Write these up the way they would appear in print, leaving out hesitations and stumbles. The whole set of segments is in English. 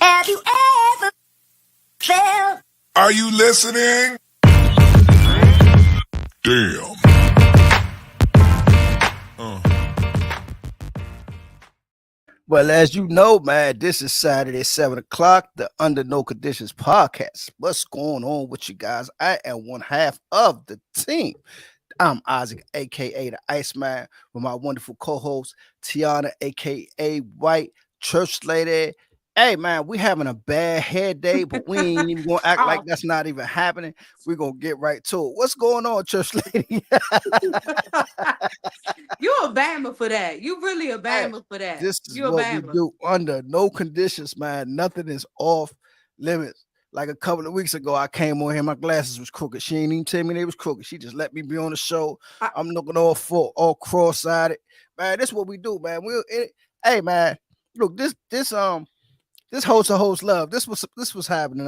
Have you ever felt? Are you listening? Damn. Well, as you know, man, this is Saturday, 7 o'clock, the Under No Conditions podcast. What's going on with you guys? I am one half of the team. I'm Isaac, aka the Iceman, with my wonderful co-host, Tiana, aka White Church Lady. Hey man, we having a bad hair day, but we ain't even gonna act like Oh, that's not even happening. We're gonna get right to it. What's going on, Church Lady? you a Bama for that. You really a Hey, Bama for that. this is You a what we Bama. do under no conditions, man. Nothing is off limits. Like a couple of weeks ago, I came on here, my glasses was crooked. She ain't even tell me they was crooked. She just let me be on the show. I, I'm looking all cross-sided. Man, this is what we do, man. Hey man, look, this host to host love. This was happening.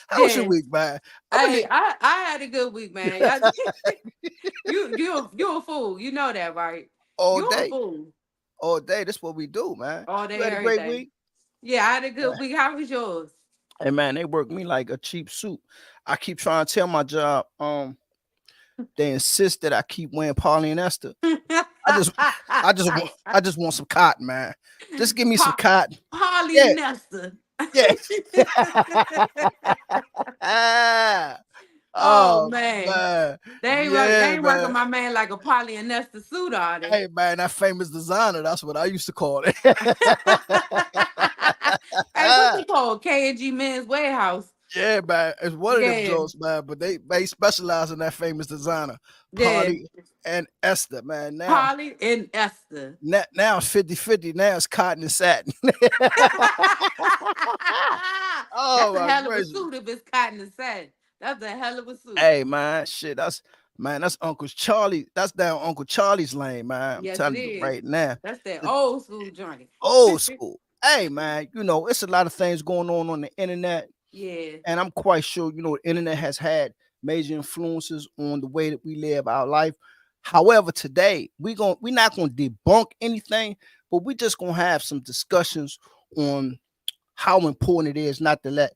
How was your yeah. week, man? I'm gonna Hey, I had a good week, man. You a fool. You know that, right? all You a day, fool. all day. This is what we do, man. All You day, had a every great day. week? Yeah, I had a good week. How was yours? Hey man, they work me like a cheap suit. I keep trying to tell my job, they insist that I keep wearing polyester. I just I just want some cotton, man. Just give me some Pa- cotton. Yeah, Polyester. yeah. Oh Oh man. man. They Yeah, ain't working man. my man like a polyester suit, are they? Hey man, that famous designer, that's what I used to call it. Hey, what's it called? K&G Men's Warehouse. Yeah, man. It's one of them Yeah, jokes, man. But they specialize in that famous designer, yeah. Polly and Esther, man. Polly and Esther. Now it's 50-50. Now it's cotton and satin. Oh That's a my hell of a gracious. suit if it's cotton and satin. That's a hell of a suit. Hey man, shit. That's Uncle Charlie. That's down Uncle Charlie's lane, man. I'm Yes, it telling you is. right now. That's that The old school joint. old school. Hey man, it's a lot of things going on the internet. Yeah, And I'm quite sure, the internet has had major influences on the way that we live our life. However, today we're not gonna debunk anything, but we're just gonna have some discussions on how important it is not to let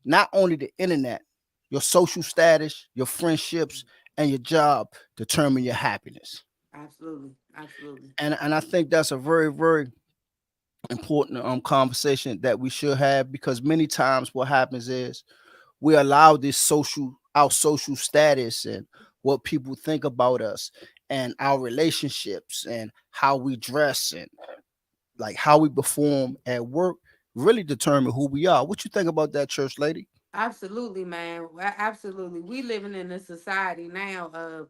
not only the internet, your social status, your friendships, and your job determine your happiness. absolutely, absolutely. And I think that's a very, very important conversation that we should have because many times what happens is we allow our social status and what people think about us and our relationships and how we dress and like how we perform at work really determine who we are. What you think about that, church lady? Absolutely, man. Absolutely. We living in a society now of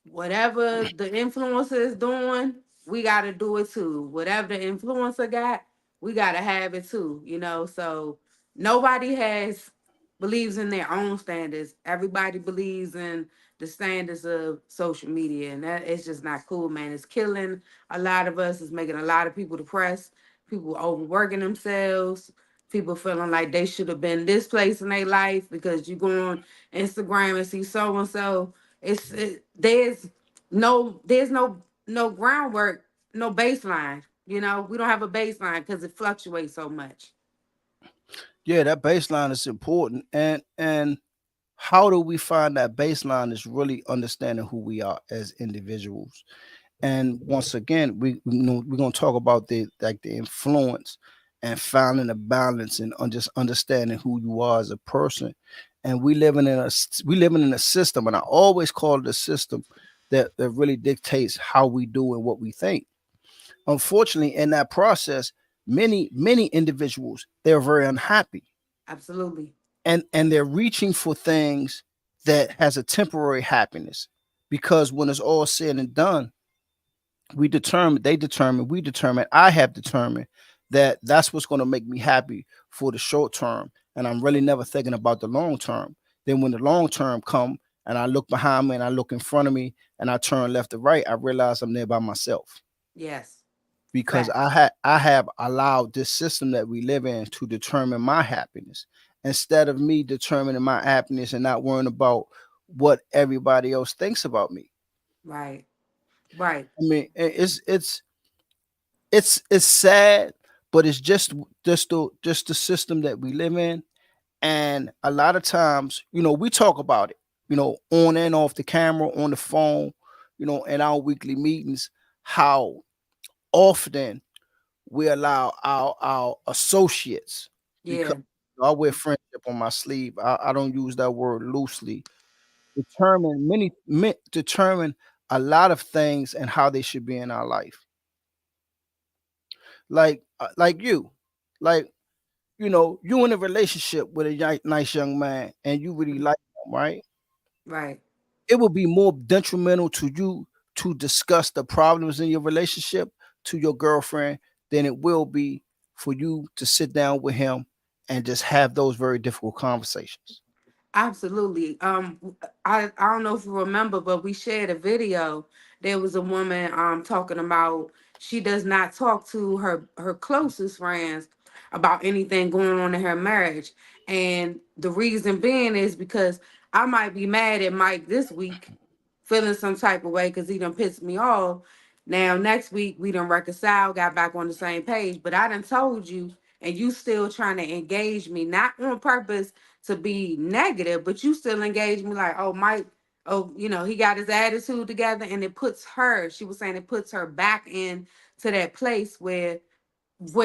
whatever the influencer is doing, we got to do it too. Whatever the influencer got, we got to have it too, So nobody has believes in their own standards. Everybody believes in the standards of social media, and that it's just not cool, man. It's killing a lot of us. It's making a lot of people depressed. People overworking themselves. People feeling like they should have been this place in their life because you go on Instagram and see so and so. There's no groundwork, no baseline. We don't have a baseline because it fluctuates so much. Yeah, that baseline is important. And how do we find that baseline is really understanding who we are as individuals. And once again, we're gonna talk about the influence and finding a balance and just understanding who you are as a person. And we living in a system, and I always call it a system that really dictates how we do and what we think. Unfortunately, in that process, many individuals they're very unhappy Absolutely. and they're reaching for things that has a temporary happiness because when it's all said and done I have determined that that's what's going to make me happy for the short term and I'm really never thinking about the long term. Then when the long term come and I look behind me and I look in front of me and I turn left to right, I realize I'm there by myself Yes. because Facts. I have allowed this system that we live in to determine my happiness instead of me determining my happiness and not worrying about what everybody else thinks about me. Right. Right. I mean, it's sad, but it's just the system that we live in. And a lot of times, we talk about it, on and off the camera, on the phone, in our weekly meetings, how often we allow our associates, because Yeah, I wear friendship on my sleeve. I don't use that word loosely. Determine a lot of things and how they should be in our life. Like you, like you in a relationship with a nice young man, and you really like him, right? right. It would be more detrimental to you to discuss the problems in your relationship to your girlfriend than it will be for you to sit down with him and just have those very difficult conversations. Absolutely. I don't know if you remember, but we shared a video. There was a woman talking about she does not talk to her closest friends about anything going on in her marriage. And the reason being is because I might be mad at Mike this week, feeling some type of way because he done pissed me off. Now next week we done reconcile, got back on the same page, but I done told you and you still trying to engage me, not on purpose to be negative, but you still engage me like, oh, Mike, oh, he got his attitude together, and it puts her, she was saying it puts her back in to that place where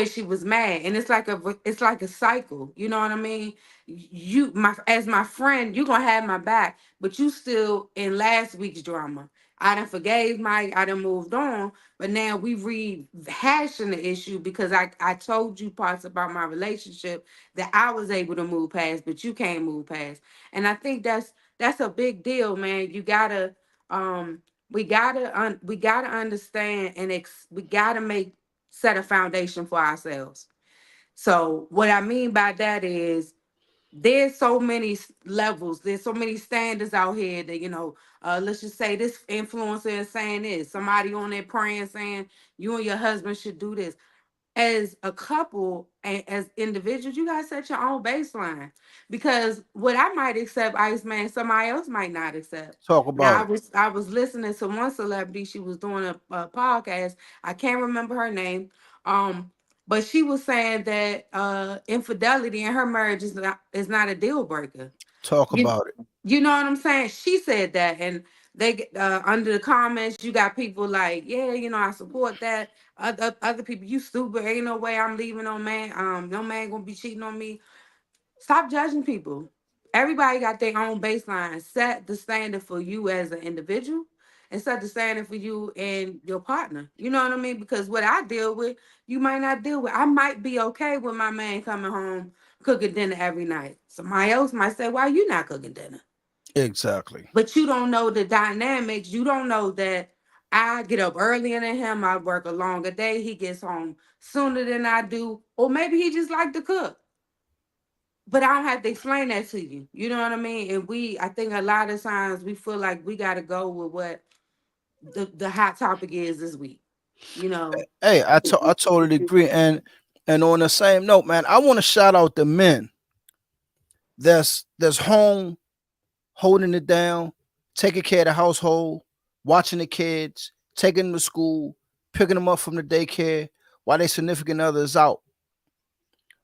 she was mad, and it's like a cycle, you know what I mean? You, my, as my friend, you gonna have my back, but you still in last week's drama. I done forgave Mike, I done moved on, but now we rehashing the issue because I told you parts about my relationship that I was able to move past, but you can't move past. And I think that's a big deal, man. You gotta we gotta understand, and we gotta make set a foundation for ourselves. So what I mean by that is there's so many levels, there's so many standards out here that let's just say this influencer is saying this, somebody on there praying saying you and your husband should do this. As a couple and as individuals, you gotta set your own baseline. Because what I might accept, Iceman, somebody else might not accept. Talk Now about it. I was listening to one celebrity, she was doing a podcast. I can't remember her name. Um, but she was saying that infidelity in her marriage is not a deal breaker. Talk You, about it. you know what I'm saying? She said that, and under the comments, you got people like, yeah, I support that. Other people, you stupid. Ain't no way I'm leaving no man. No man gonna be cheating on me. Stop judging people. Everybody got their own baseline. Set the standard for you as an individual, and set the standard for you and your partner. You know what I mean? Because what I deal with, you might not deal with. I might be okay with my man coming home cooking dinner every night. Somebody else might say, "Why you not cooking dinner?" Exactly. But you don't know the dynamics. You don't know that I get up earlier than him. I work a longer day. He gets home sooner than I do. Or maybe he just like to cook. But I don't have to explain that to you. You know what I mean? And I think a lot of times we feel like we got to go with what the hot topic is this week. You know, Hey, I totally agree. And on the same note, man, I want to shout out the men that's home, holding it down, taking care of the household, watching the kids, taking them to school, picking them up from the daycare while their significant others out,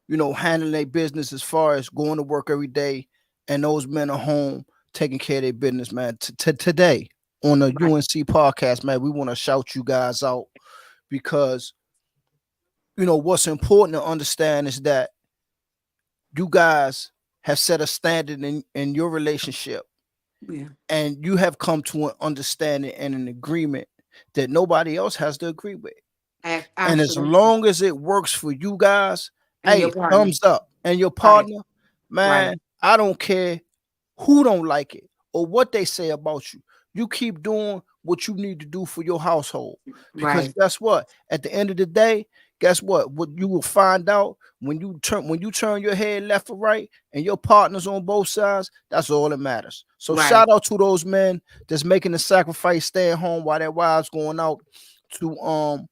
handling their business as far as going to work every day, and those men are home taking care of their business, man. Today on the right, UNC podcast, man, we want to shout you guys out because what's important to understand is that you guys have set a standard in your relationship, yeah, and you have come to an understanding and an agreement that nobody else has to agree with. And as absolutely. long as it works for you guys, And your hey, partner, thumbs up. And your right, partner, right, man, I don't care who don't like it or what they say about you. You keep doing what you need to do for your household. Because right, guess what? At the end of the day, guess what? What you will find out when you turn your head left or right and your partners on both sides, that's all that matters. So right, shout out to those men that's making the sacrifice, staying home while their wives going out to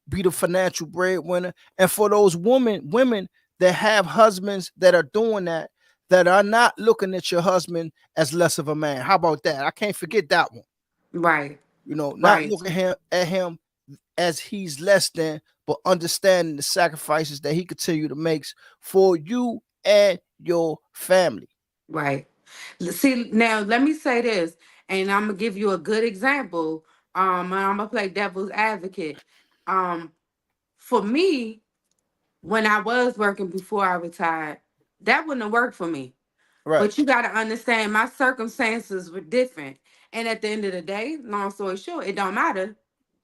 be the financial breadwinner. And for those women that have husbands that are doing that are not looking at your husband as less of a man. How about that? I can't forget that one. right, Not right, looking at him as he's less than, but understanding the sacrifices that he continue to make for you and your family. Right. See, now let me say this, and I'm gonna give you a good example. And I'm gonna play devil's advocate. Um, for me, when I was working before I retired, that wouldn't have worked for me. Right. But you got to understand my circumstances were different. And at the end of the day, long story short, it don't matter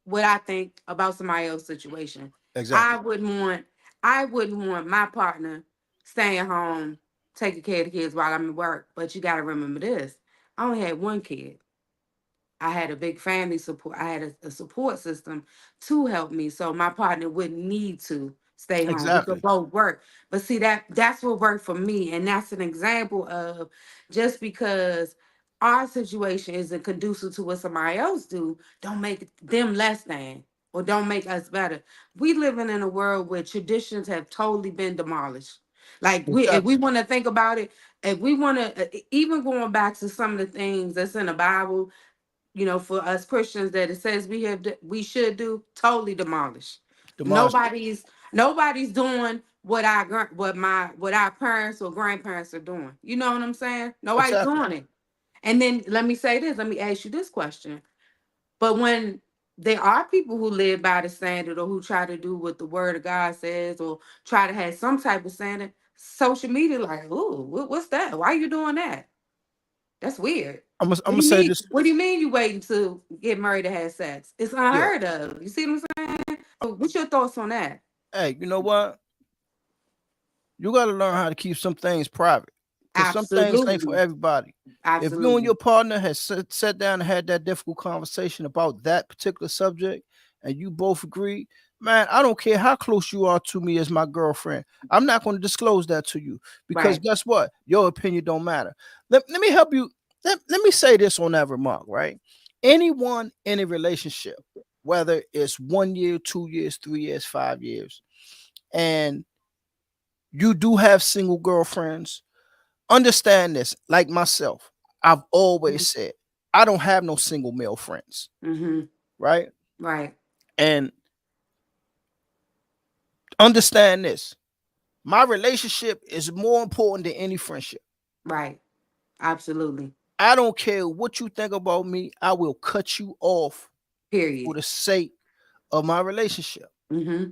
what I think about somebody else's situation. I Exactly. wouldn't want I wouldn't want my partner staying home taking care of the kids while I'm at work. But you gotta remember this. I only had one kid. I had a big family support. I had a support system to help me, so my partner wouldn't need to stay home. We could Exactly. both work. But see that's what worked for me, and that's an example of just because our situation isn't conducive to what somebody else do, don't make them less than or don't make us better. We living in a world where traditions have totally been demolished. Like if we Exactly. want to think about it, if we want to, even going back to some of the things that's in the Bible, for us Christians that it says we should do, totally demolished. Demolished. Nobody's doing what our parents or grandparents are doing. You know what I'm saying? Nobody's Exactly. doing it. And then let me say this. Let me ask you this question. But when there are people who live by the standard or who try to do what the word of God says or try to have some type of standard, social media like, ooh, what's that? Why are you doing that? That's weird. I'm What gonna do you say mean? this. What do you mean you waiting to get married to have sex? It's Yeah. unheard of. You see what I'm saying? So what's your thoughts on that? Hey, you know what? You got to learn how to keep some things private, because some things ain't for Absolutely. everybody. If you and Absolutely. your partner has sat down and had that difficult conversation about that particular subject, and you both agree, man, I don't care how close you are to me as my girlfriend, I'm not going to disclose that to you, because Right. guess what? Your opinion don't matter. Let me help you. Let me say this on that remark, right? Anyone in a relationship, whether it's 1 year, 2 years, 3 years, 5 years, and you do have single girlfriends, understand this. Like myself, I've always said I don't have no single male friends, Mm-hmm. right? Right. And understand this, my relationship is more important than any friendship. Right. Absolutely. I don't care what you think about me, I will cut you off for Period. the sake of my relationship, Mm-hmm.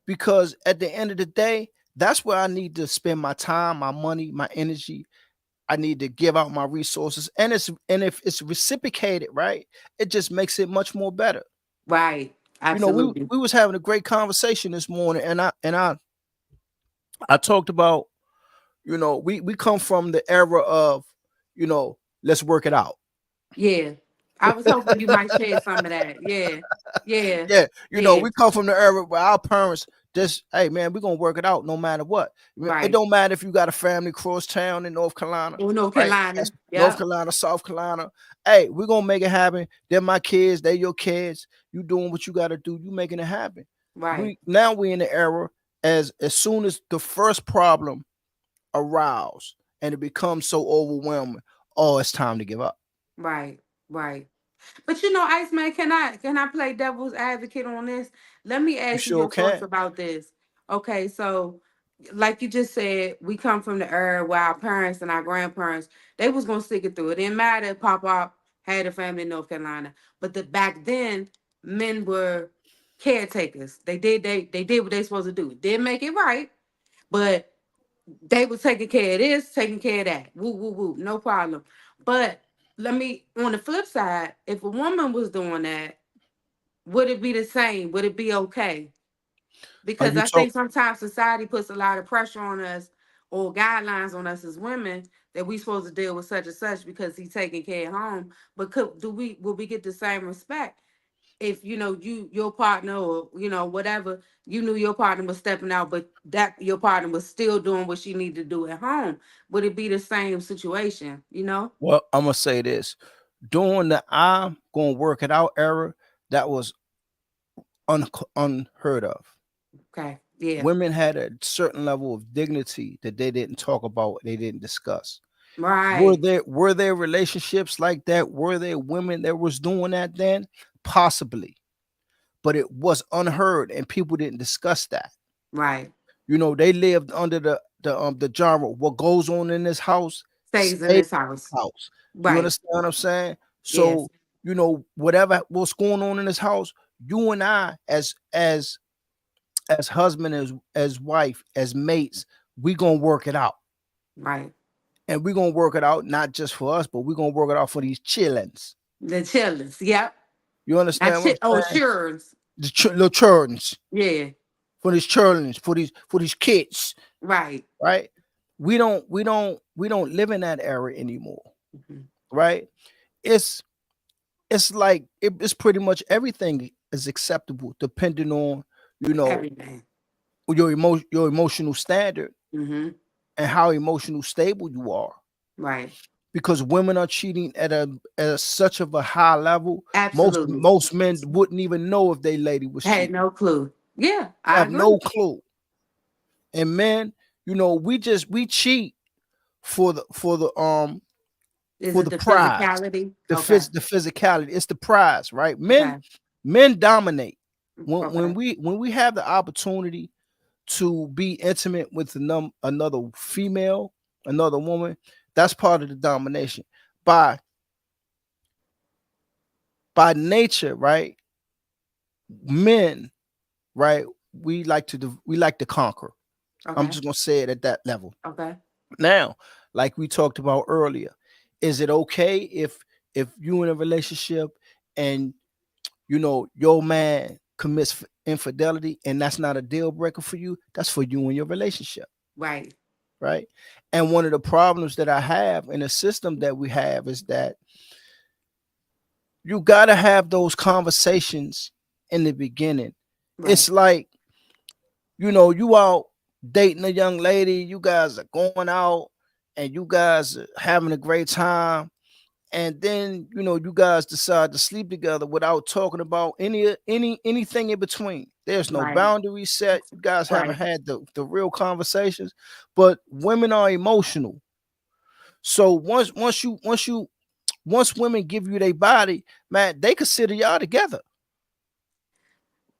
because at the end of the day, that's where I need to spend my time, my money, my energy. I need to give out my resources, and if it's reciprocated, right, it just makes it much more better. Right. You know, we Absolutely. we was having a great conversation this morning, and I talked about, we come from the era of, let's work it out. Yeah. I was hoping you might share some of that. Yeah. Yeah. Yeah, Yeah. we come from the era where our parents just, hey man, we're gonna work it out no matter what. It Right. don't matter if you got a family cross town in North Carolina, Oh, North right? Carolina. That's North Yep. Carolina, South Carolina. Hey, we're gonna make it happen. They're my kids, they're your kids. You doing what you gotta do, you making it happen. Right. We in the era, as soon as the first problem arouse and it becomes so overwhelming, oh, it's time to give up. Right. Right. But Iceman, can I play devil's advocate on this? Let me You ask you sure your thoughts can. about this. Okay, so like you just said, we come from the era where our parents and our grandparents, they was gonna stick it through. It didn't matter if Papa had a family in North Carolina. But back then, men were caretakers. They did what they supposed to do. Didn't make it right, but they were taking care of this, taking care of that. Woo, woo, woo, no problem. But on the flip side, if a woman was doing that, would it be the same? Would it be okay? Are Because you I think talk sometimes society puts a lot of pressure on us or guidelines on us as women that we supposed to deal with such and such because he's taking care of home. But will we get the same respect if your partner or whatever, you knew your partner was stepping out, but that your partner was still doing what she needed to do at home? Would it be the same situation? Well, I'm gonna say this. During the I'm gonna work it out era, that was unheard of. Okay. Yeah. Women had a certain level of dignity that they didn't talk about, they didn't discuss. Were Right. there relationships like that? Were there women that was doing that then? Possibly. but it was unheard and people didn't discuss that. Right. You know, they lived under the genre. What goes on in this house Stays in stays in this house. the house. You Right. understand what I'm saying? Yes. So, you know, what's going on in this house, you and I as husband, as wife, as mates, we gonna work it out. Right. And we're gonna work it out not just for us, but we're gonna work it out for these chillins. The chillers. Yep. You understand what I'm saying? Sure. The little childrens, Yeah. for these childrens, for these kids, Right. right? We don't live in that era anymore, Mhm. right? It's like it's pretty much everything is acceptable depending on, you know, Everything. your emotional standard Mm-hmm. and how emotional stable you are. Right. Because women are cheating at such of a high level. Absolutely. Most men wouldn't even know if they lady was Had cheating. no clue. Yeah, I Have agree. no clue. And men, you know, we cheat for the Is for it the the prize, physicality? the Okay. the physicality. It's the prize, right? Okay. Men dominate. Okay. When we have the opportunity to be intimate with another female, another woman, that's part of the domination. By nature, right? Men, right? We like to conquer. I'm Okay. just gonna say it at that level. Okay. Now, like we talked about earlier, is it okay if you in a relationship and you know your man commits infidelity and that's not a deal breaker for you? That's for you and your relationship, Right. right? And one of the problems that I have in the system that we have is that you got to have those conversations in the beginning. Right. It's like, you know, you out dating a young lady, you guys are going out and you guys are having a great time. And then, you know, you guys decide to sleep together without talking about anything in between. There's no Right. boundaries set. You guys haven't Right. had the real conversations. But women are emotional. So once women give you their body, man, they consider y'all together.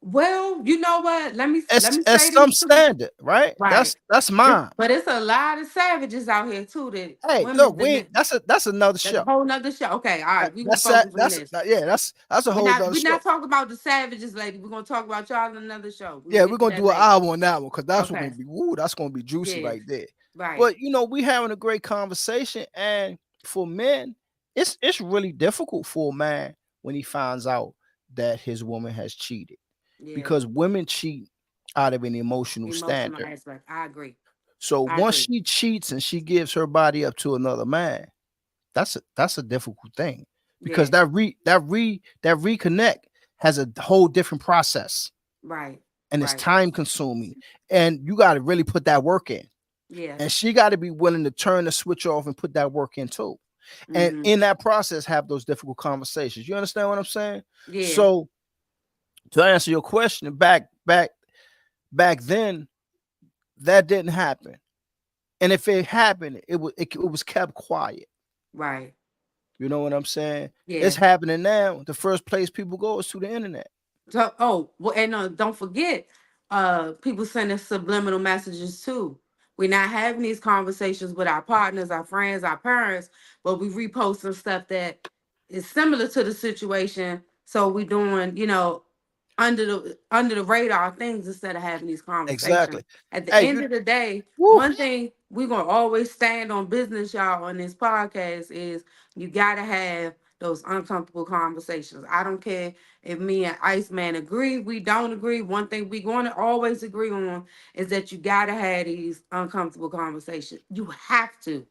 Well, you know what? Let me As say some this too. standard, right? Right. That's mine. But it's a lot of savages out here too that Hey, women look, that's another that's a show. whole nother show. Okay, all right. We're gonna That's that. focus on this. That's a whole other We're show. not talking about the savages, lady. We're gonna talk about y'all in another show. We'll Yeah, get we're to gonna that do an later. hour on that one because that's Okay. gonna be that's gonna be juicy Yeah. right there. Right. But you know, we having a great conversation, and for men, it's really difficult for a man when he finds out that his woman has cheated Yeah. because women cheat out of an emotional Emotional standard. aspect. I agree. So I once agree. she cheats and she gives her body up to another man, that's a difficult thing because Yeah. that reconnect has a whole different process Right. and it's Right. time consuming, and you got to really put that work in. Yeah. And she got to be willing to turn the switch off and put that work in too. And Mhm. in that process, have those difficult conversations. You understand what I'm saying? Yeah. So to answer your question, back then, that didn't happen. And if it happened, it was kept quiet. Right. You know what I'm saying? Yeah. It's happening now. The first place people go is to the internet. So, well, and don't forget, people sending subliminal messages too. We're not having these conversations with our partners, our friends, our parents, but we reposting stuff that is similar to the situation. So we doing, under the radar things instead of having these conversations. Exactly. At the Hey, end you of the day, woo, one thing we're gonna always stand on business, y'all, on this podcast is you gotta have those uncomfortable conversations. I don't care if me and Iceman agree, we don't agree. One thing we're going to always agree on is that you got to have these uncomfortable conversations. You have to.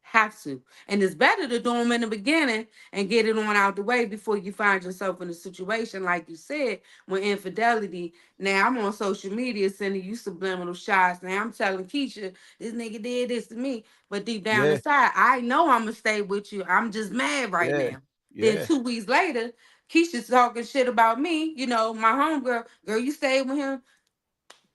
Have to. And it's better to do them in the beginning and get it on out the way before you find yourself in a situation, like you said, with infidelity. Now, I'm on social media sending you subliminal shots. Now, I'm telling Keisha, this nigga did this to me. But deep down yeah, inside, I know I'm going to stay with you. I'm just mad right yeah, now. Then yeah. 2 weeks later, Keisha's talking shit about me, my homegirl. Girl, you stayed with him.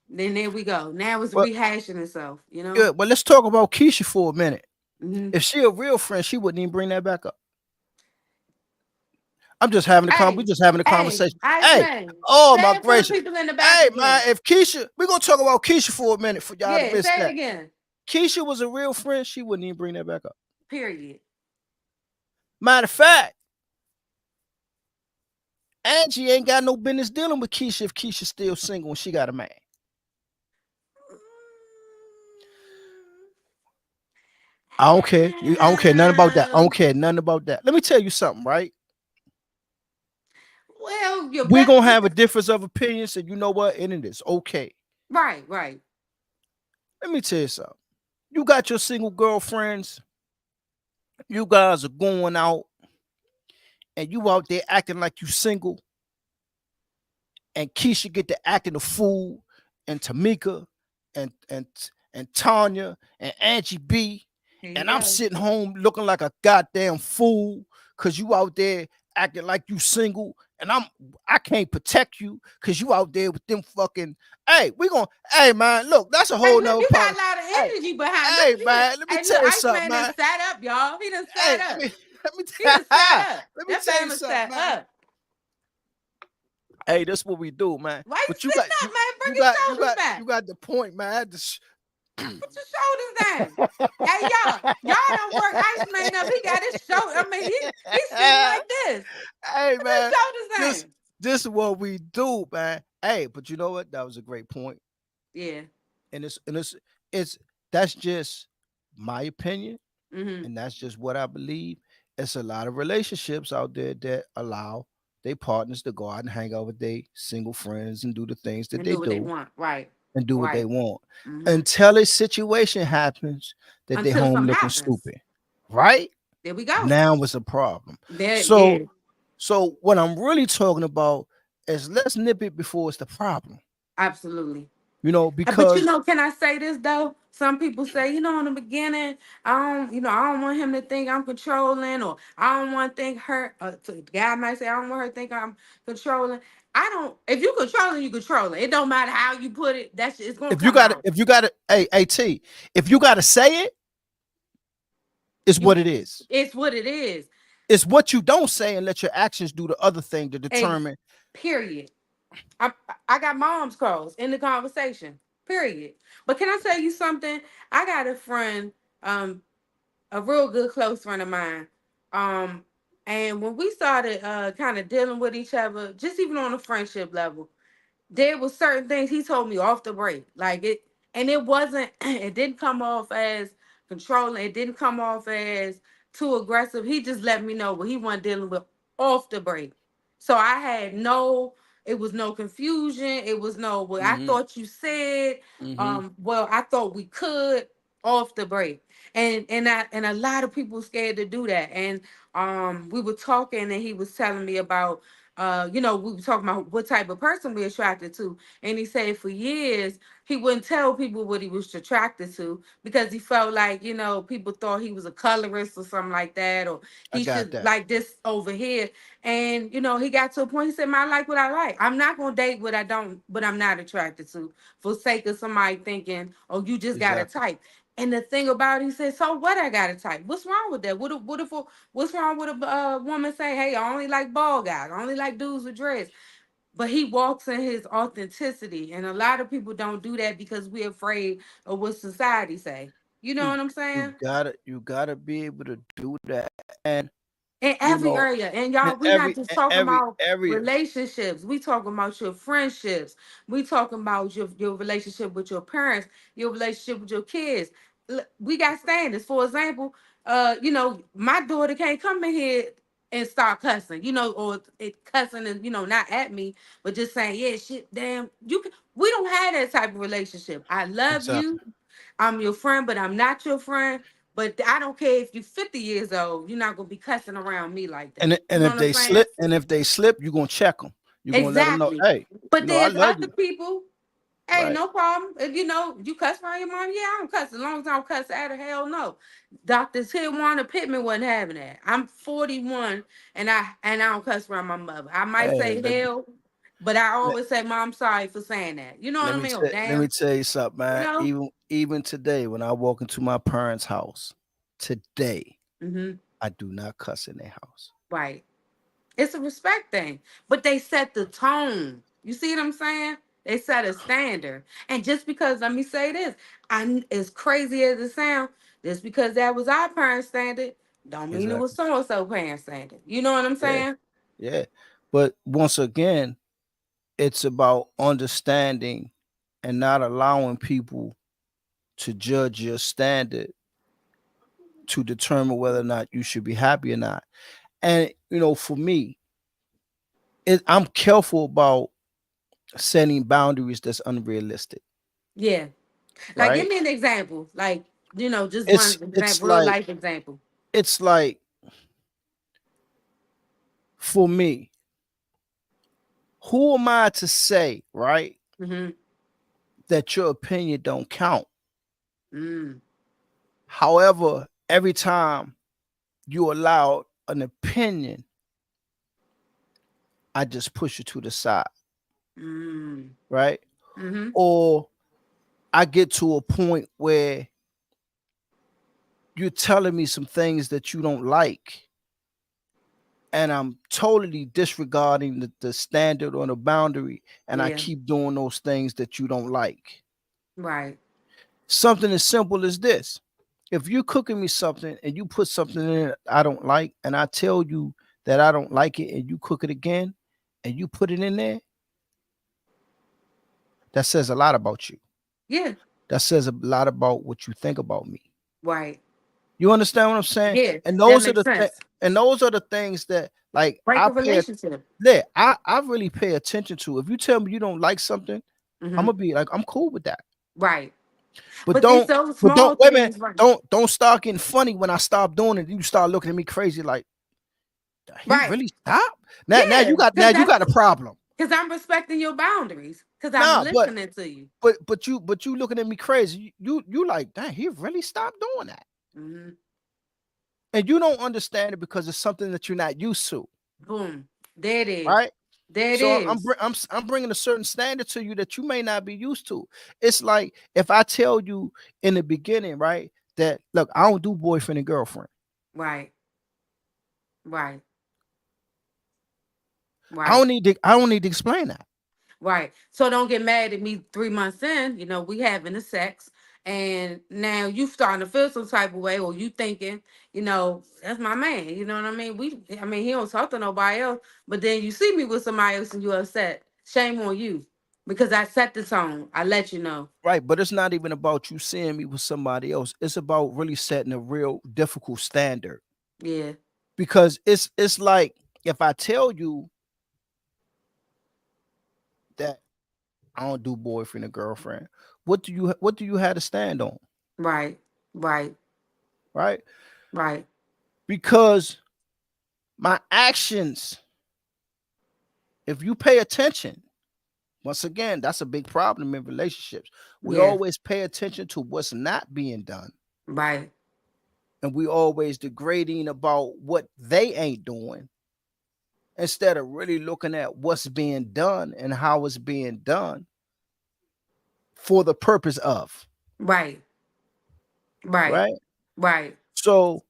Then there we go. Now it's Well, rehashing itself. good. Well, let's talk about Keisha for a minute. Mhm. If she a real friend, she wouldn't even bring that back up. I'm just having we Hey, just having a hey, conversation. Hey, Iceman. oh Say my it for the gracious. people in the back Hey again. man, if Keisha, we're gonna talk about Keisha for a minute for y'all to Yeah, miss say it that. again. Keisha was a real friend, she wouldn't even bring that back up. Period. Matter of fact, Angie ain't got no business dealing with Keisha if Keisha's still single and she got a man. I don't care. I don't care nothing about that. I don't care nothing about that. Let me tell you something, right? Well, your We're best. gonna have a difference of opinions, and you know what? And it is okay. Right, right. Let me tell you something. You got your single girlfriends, you guys are going out, and you out there acting like you single, and Keisha get to acting a fool, and Tamika, and and Tanya, and Angie B, Here and you I'm go. sitting home looking like a goddamn fool because you out there acting like you single, and I can't protect you because you out there with them fucking. Hey, hey man, look, that's a Hey, whole look, nother you got part. a lot of Hey, energy behind. hey Look, man, let me hey, look, tell you something, Iceman done man. set up, y'all. He done Hey, set up. let me He done set up. let me That tell you family something, set man. up. Hey, that's what we do, man. Why you But you sitting got up, man? Bring your shoulders back. you got the point, man. Put your shoulders down. Hey, y'all don't work Iceman up. He got his shoulder. I mean, he's sitting like this. Hey Put man, his shoulders this down. this is what we do, man. Hey, but you know what? That was a great point. Yeah. And it's that's just my opinion, Mm-hmm. and that's just what I believe. It's a lot of relationships out there that allow their partners to go out and hang out with their single friends and do the things that And they do what they do want. Right. and do what they Right. want Mm-hmm. until a situation happens that they Until home something looking happens. stupid, right? There we go. Now it's a problem. There, So yeah. so what I'm really talking about is let's nip it before it's the problem. Absolutely. You know, But because can I say this though? Some people say, in the beginning, I don't want him to think I'm controlling, or I don't want to think her. The guy might say, I don't want her to think I'm controlling. I don't. If you controlling, you controlling. It don't matter how you put it. It's gonna come out. if you got it, hey, T, if you gotta say it, it's You, what it is. it's what it is. It's what you don't say and let your actions do the other thing to Ex- determine. Period. I I got mom's calls in the conversation. Period. But can I tell you something? I got a friend. A real good close friend of mine. Um, and when we started kind of dealing with each other, just even on a friendship level, there was certain things he told me off the break. Like it, and it wasn't, it didn't come off as controlling, it didn't come off as too aggressive. He just let me know what he wasn't dealing with off the break. So I had it was no confusion. It was no, well, I Mm-hmm, thought you said, mm-hmm. well, I thought we could off the break. And a lot of people scared to do that. And we were talking and he was telling me about we were talking about what type of person we attracted to. And he said for years he wouldn't tell people what he was attracted to because he felt like, people thought he was a colorist or something like that, or I he got should that. like this over here. And he got to a point, he said, "Man, I like what I like. I'm not gonna date what I'm not attracted to for sake of somebody thinking, oh, you just got a Exactly. type." And the thing about it, he said, so what? I got a type. What's wrong with that? What's wrong with a woman say, hey, I only like bald guys. I only like dudes with dreads. But he walks in his authenticity. And a lot of people don't do that because we're afraid of what society say. You know You what I'm saying? you gotta be able to do that. And In you every know, area. And in y'all, we not just talking every about area. relationships. We talking about your friendships. We talking about your relationship with your parents, your relationship with your kids. We got standards. For example, my daughter can't come in here and start cussing, or cussing and not at me, but just saying, yeah, shit, damn, you can. We don't have that type of relationship. I love Exactly. you. I'm your friend, but I'm not your friend. But I don't care if you're 50 years old, you're not gonna be cussing around me like that. You And know if what I'm they saying? slip, you're gonna check them. You're gonna let them know, Exactly. hey, But I there's love other you. people, hey, Right. no problem. If you cuss around your mom, yeah, I don't cuss. As long as I don't cuss at her, hell no. Dr. Tijuana Pittman wasn't having that. I'm 41 and I don't cuss around my mother. I might Hey, say hell, but I let, always say, Mom, I'm sorry for saying that. You know what I mean? Oh, let me damn, tell you something, you man. know? Even today, when I walk into my parents' house, today Mm-hmm. I do not cuss in their house. Right. It's a respect thing. But they set the tone. You see what I'm saying? They set a standard. And just because, let me say this, as crazy as it sounds, just because that was our parent standard, don't mean it was Exactly. so and so parent standard. You know what I'm Yeah. saying? Yeah. But once again, it's about understanding and not allowing people to judge your standard to determine whether or not you should be happy or not. And for me, I'm careful about setting boundaries that's unrealistic, Yeah. Like, give right? me an example. Like, just one It's example, real like life example. it's like for me, who am I to say, right, Mm-hmm. that your opinion don't count? Mm. However, every time you allow an opinion, I just push it to the side, Mm. right? Mm-hmm. Or I get to a point where you're telling me some things that you don't like, and I'm totally disregarding the standard or the boundary, and I Yeah. keep doing those things that you don't like. Right. Something as simple as this. If you're cooking me something and you put something in it I don't like, and I tell you that I don't like it, and you cook it again and you put it in there, that says a lot about you. Yeah. That says a lot about what you think about me. Right. You understand what I'm saying? Yeah. And That those are makes sense. the things that, like, Break a relationship. I really pay attention to. If you tell me you don't like something, I'm Mm-hmm. gonna be like, I'm cool with that. Right. But But these don't those but small don't wait a minute. things, right? Don't start getting funny when I stop doing it. And you start looking at me crazy like, he Right. really stopped? Now Yeah. you got Because a problem. I'm respecting your boundaries. Because I'm Nah, listening to you. but you looking at me crazy. You like, dang, he really stopped doing that. Mm-hmm. And you don't understand it because it's something that you're not used to, Boom. There it is. right? There it So is. I'm bringing a certain standard to you that you may not be used to. It's like if I tell you in the beginning, right, that look, I don't do boyfriend and girlfriend. Right. Right. I Right. don't need to explain that. Right. So don't get mad at me 3 months in, we having the sex. And now you starting to feel some type of way, or you thinking, that's my man. You know what I mean? He don't talk to nobody else, but then you see me with somebody else and you upset. Shame on you. Because I set the tone. I let you know. Right, but it's not even about you seeing me with somebody else. It's about really setting a real difficult standard. Yeah. Because it's like if I tell you that I don't do boyfriend or girlfriend, what do you have to stand on? Right. Right. Right? Right. Because my actions, if you pay attention, once again, that's a big problem in relationships. We Yeah. always pay attention to what's not being done, Right. and we always degrading about what they ain't doing instead of really looking at what's being done and how it's being done for the purpose of, Right. Right. right? Right. So,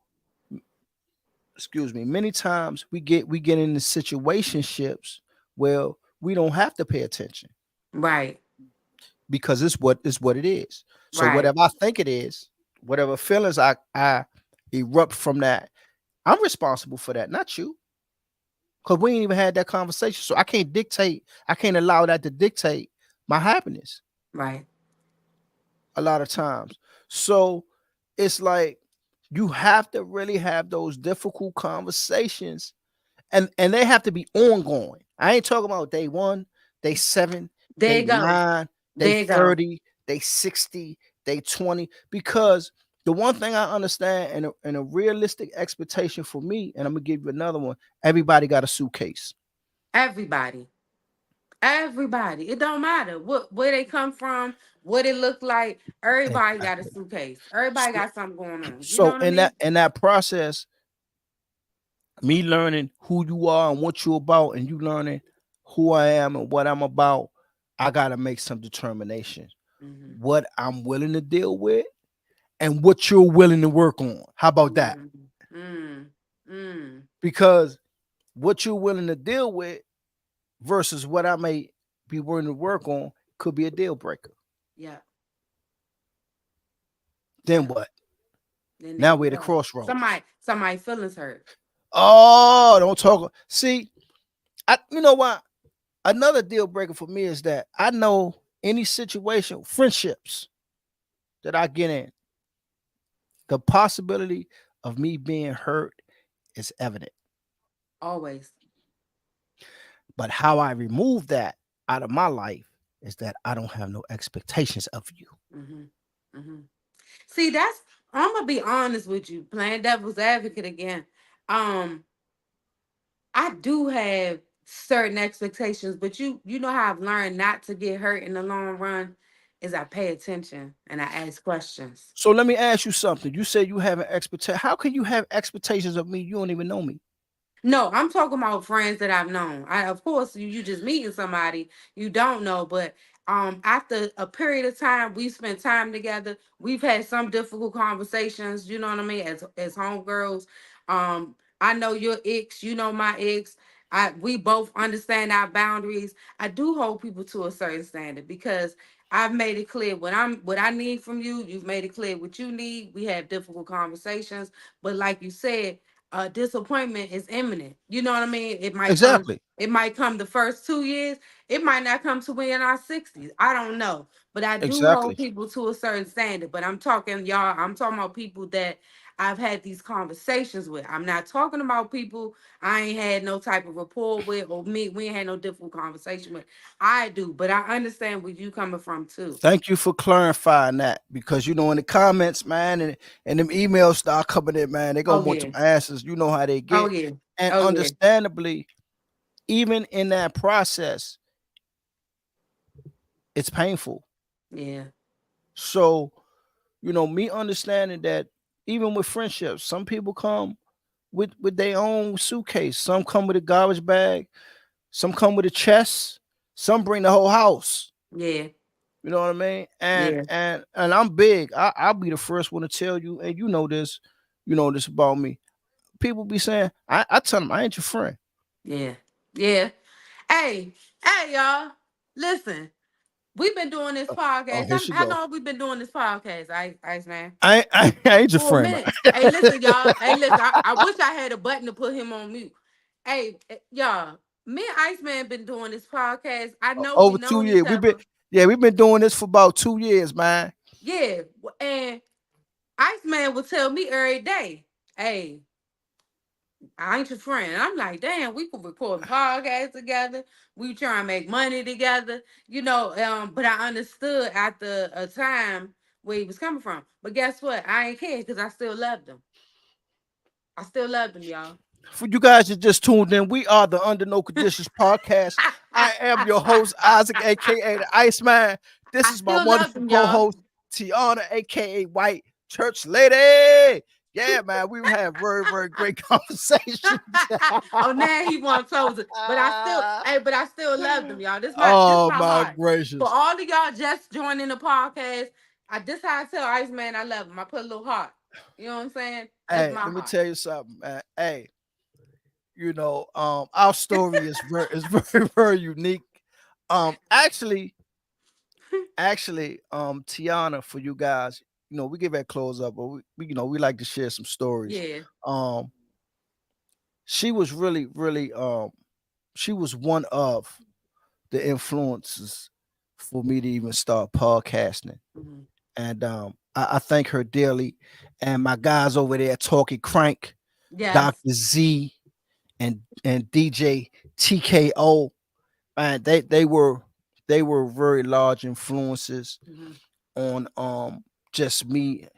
excuse me, many times we get into situationships where we don't have to pay attention Right. because it's what it is. So Right. whatever I think it is, whatever feelings I erupt from that, I'm responsible for that, not you. Because we ain't even had that conversation. So I can't allow that to dictate my happiness Right. a lot of times. So it's like you have to really have those difficult conversations, and they have to be ongoing. I ain't talking about day 1, day 7, There day you go. 9, day There you go. 30, day 60, day 20. Because the one thing I understand and a realistic expectation for me, and I'm gonna give you another one, everybody got a suitcase. Everybody. Everybody. It don't matter where they come from, what it look like. Everybody got a Exactly. suitcase. Everybody So got something going on. You know so what I in mean? that process, me learning who you are and what you're about, and you learning who I am and what I'm about, I gotta make some determination. Mm-hmm. What I'm willing to deal with and what you're willing to work on. How about that? Mm, mm, mm. Because what you're willing to deal with versus what I may be willing to work on could be a deal breaker. Yeah. Then Yeah. what? Then there Now you we're at the go. crossroads. Somebody feelings hurt. Oh, don't talk. See, you know what? Another deal breaker for me is that I know any situation, friendships that I get in, the possibility of me being hurt is evident. Always. But how I remove that out of my life is that I don't have no expectations of you. Hmm. Hmm. See, I'm gonna be honest with you, playing devil's advocate again. Um, I do have certain expectations, but you know how I've learned not to get hurt in the long run is I pay attention and I ask questions. So let me ask you something. You say you have an expectation. How can you have expectations of me? You don't even know me. No, I'm talking about friends that I've known. Of course, you just meeting somebody you don't know, but after a period of time, we spent time together. We've had some difficult conversations. You know what I mean? As homegirls, I know your ex. You know my ex. We both understand our boundaries. I do hold people to a certain standard because I've made it clear what I need from you. You've made it clear what you need. We have difficult conversations, but like you said, disappointment is imminent. You know what I mean? Exactly. It might come the first 2 years. It might not come to we in our 60s. I don't know. But I do hold Exactly. people to a certain standard. But I'm talking, y'all, I'm talking about people that I've had these conversations with. I'm not talking about people I ain't had no type of rapport with or we ain't had no difficult conversation with. I do, but I understand where you coming from too. Thank you for clarifying that because you know in the comments, man, and them emails start coming in, man. They gonna Oh want yeah. some answers. You know how they Oh get, yeah. and Oh yeah. understandably, even in that process, it's painful. Yeah. So you know, me understanding that even with friendships, some people come with their own suitcase. Some come with a garbage bag. Some come with a chest. Some bring the whole house. Yeah. You know what I mean? And Yeah. and I'm big. I'll be the first one to tell you, and you know this about me. People be saying, I tell them I ain't your friend. Yeah. Yeah. Hey, hey, y'all. Listen, we've been doing this Oh, podcast. here she How go. long we've been doing this podcast, Ice Man? I ain't your For a friend, man. minute. Hey, listen, y'all. Hey, listen, I wish I had a button to put him on mute. Hey, y'all, me and Iceman been doing this podcast. I know we Over two known each years. other. We've been doing this for about 2 years, man. Yeah. And Iceman would tell me every day, hey, I ain't your friend. And I'm like, damn, we could record podcasts together. We try and make money together, but I understood after a time where he was coming from. But guess what? I ain't care because I still loved him. I still loved him, y'all. For you guys that just tuned in, we are the Under No Conditions podcast. I am your host, Isaac, aka the Iceman. This I is my still loved wonderful him, y'all. co-host, Tiana, aka White Church Lady. Yeah, man, we've had very, very great conversations. Oh, now he wants close it. But I still loved him, y'all. This Oh my my heart. For gracious. all of y'all just joining the podcast, this how I tell Iceman I love him. I put a little heart. You know what I'm saying? That's Hey, my let me heart. tell you something, man. Hey, our story is very, very unique. Actually, Tiana, for you guys, we give that close up, but we like to share some stories. Yeah. Um, she was really, really, she was one of the influences for me to even start podcasting, Mhm. and I thank her dearly. And my guys over there, Talking Crank, Yes. Doctor Z, and DJ TKO, man, they were very large influences Mhm. on just me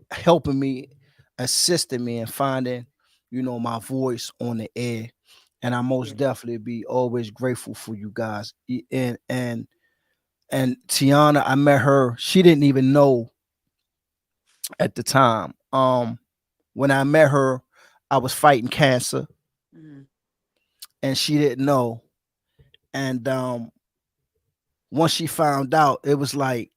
helping me, assisting me in finding, my voice on the air. And I Yeah. most definitely be always grateful for you guys. And Tiana, I met her. She didn't even know at the time. When I met her, I was fighting cancer, Mhm. and she didn't know. And once she found out, it was like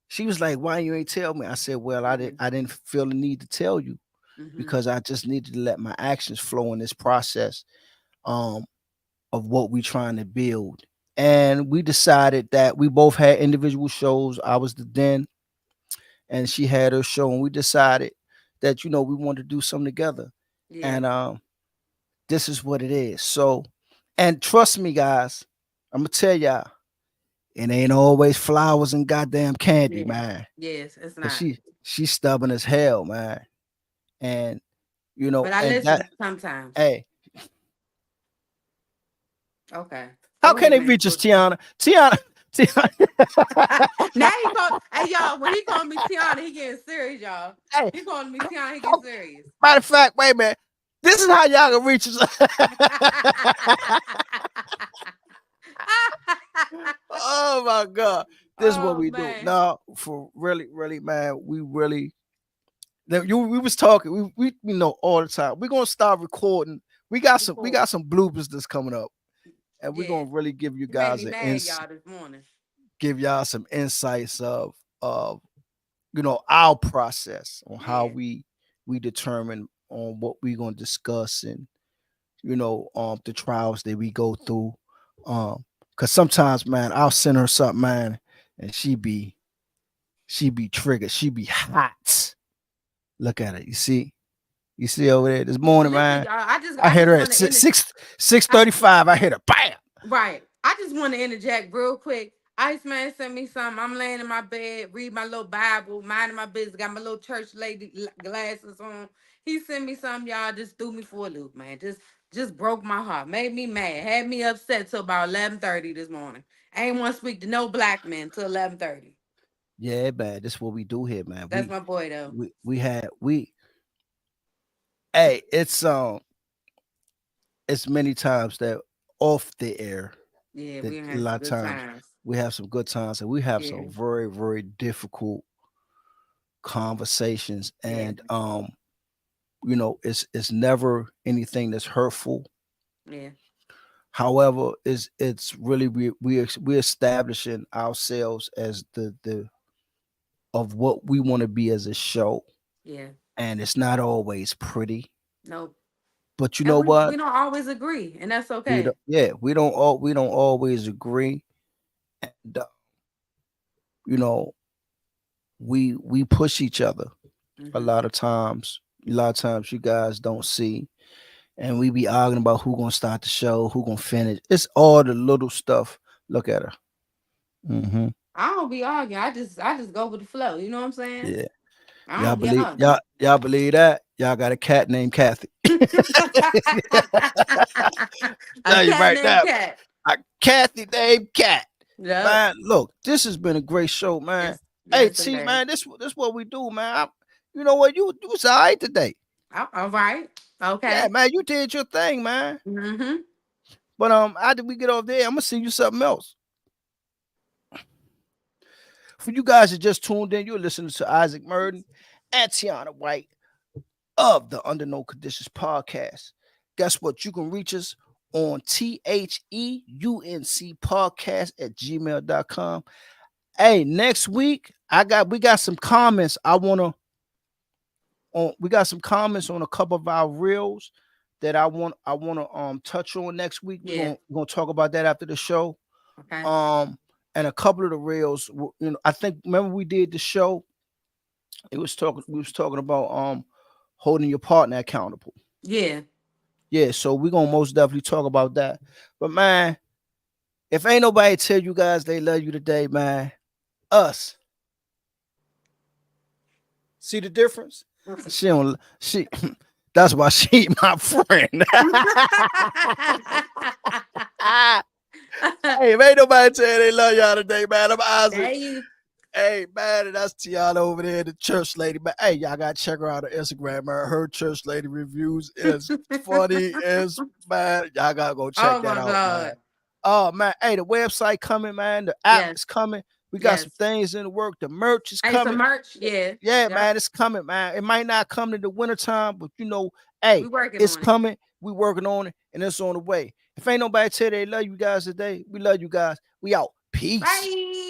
she was like, "Why you ain't tell me?" I said, "Well, I didn't. Mhm. I didn't feel the need to tell you Mhm. because I just needed to let my actions flow in this process." um of what we trying to build. And we decided that we both had individual shows. I was the den and she had her show, and we decided that we want to do something together. Yeah. And this is what it is. So, and trust me, guys, I'm gonna tell y'all, it ain't always flowers and goddamn candy, Yeah. man. Yes, it's 'Cause not. she's stubborn as hell, man. And But I and listen that, sometimes. hey, Okay. how Go can ahead, they man. reach us, Tiana? Tiana. Now he called, hey y'all, when he called me Tiana, he getting serious, y'all. Hey, He calling me Tiana, he getting serious. matter of fact, wait a minute. This is how y'all can reach us. Oh my God. This is what Oh we do. man. No, for really, really, man, we really we was talking, we all the time. We're gonna start recording. We got some bloopers that's coming up. And we're Yeah. gonna really give you You made guys me mad, y'all, this morning. give y'all some insights of our process on how Yeah. we determine on what we're gonna discuss, and the trials that we go through. Because sometimes, man, I'll send her something, man, and she be triggered, she be hot. Look at it. You see over there this morning, Listen, man. y'all, I just hit her at want to 6:35. I hit her, bam. Right. I just want to interject real quick. Iceman sent me something. I'm laying in my bed, read my little Bible, minding my business, got my little church lady glasses on. He sent me something, y'all. Just threw me for a loop, man. Just broke my heart, made me mad, had me upset till about 11:30 this morning. I ain't want to speak to no black men till 11:30. Yeah, man. This is what we do here, man. That's my boy though. Hey, it's many times that off the air, Yeah, that we a had lot some of good times times. we have some good times, and we have Yeah. some very, very difficult conversations. Yeah. And it's never anything that's hurtful. Yeah. However, it's really we're establishing ourselves as the of what we want to be as a show. Yeah. And it's not always pretty. Nope. But you And know we what? don't always agree, and that's We okay. don't, yeah, we don't always agree. And we push each other a Mhm. lot of times. A lot of times you guys don't see, and we be arguing about who gonna start the show, who gonna finish. It's all the little stuff. Look at her. Mm-hmm. I don't be arguing. I just go with the flow. You know what I'm saying? Yeah. I Y'all don't be believe arguing. y'all believe that? Y'all got a cat named Kathy. A Tell you cat right named now, Cat. a Kathy named Cat. Yep. Man, look, this has been a great show, man. Yes. Hey, Yes, it see, is. man, this what we do, man. You know what? You was all right today. All right. Yeah, Okay. man, you did your thing, man. Mm-hmm. But after we get off there, I'm gonna send you something else. For you guys that just tuned in, you're listening to Isaac Murden and Tiana White of the Under No Conditions podcast. Guess what? You can reach us on THEUNC podcast at gmail.com. Hey, next week we got some comments. We got some comments on a couple of our reels that I want to touch on next week. Yeah. We're gonna talk about that after the show. Okay. And a couple of the reels, I think, remember we did the show. We was talking about holding your partner accountable. Yeah. Yeah, so we're gonna most definitely talk about that. But man, if ain't nobody tell you guys they love you today, man, us. See the difference? She that's why she ain't my friend. Hey, if ain't nobody tell you they love y'all today, man, I'm Isaac. Hey, man, and that's Tiana over there, the church lady. But hey, y'all gotta check her out on Instagram, man. Her church lady reviews is funny as, man. Y'all gotta go check that out, man. Oh man, hey, the website coming, man. The app is coming. We got some things in the work. The merch is coming. Some merch, yeah. Yeah, man, it's coming, man. It might not come in the wintertime, but hey, it's coming. We working on it, and it's on the way. If ain't nobody tell they love you guys today, we love you guys. We out. Peace. Bye.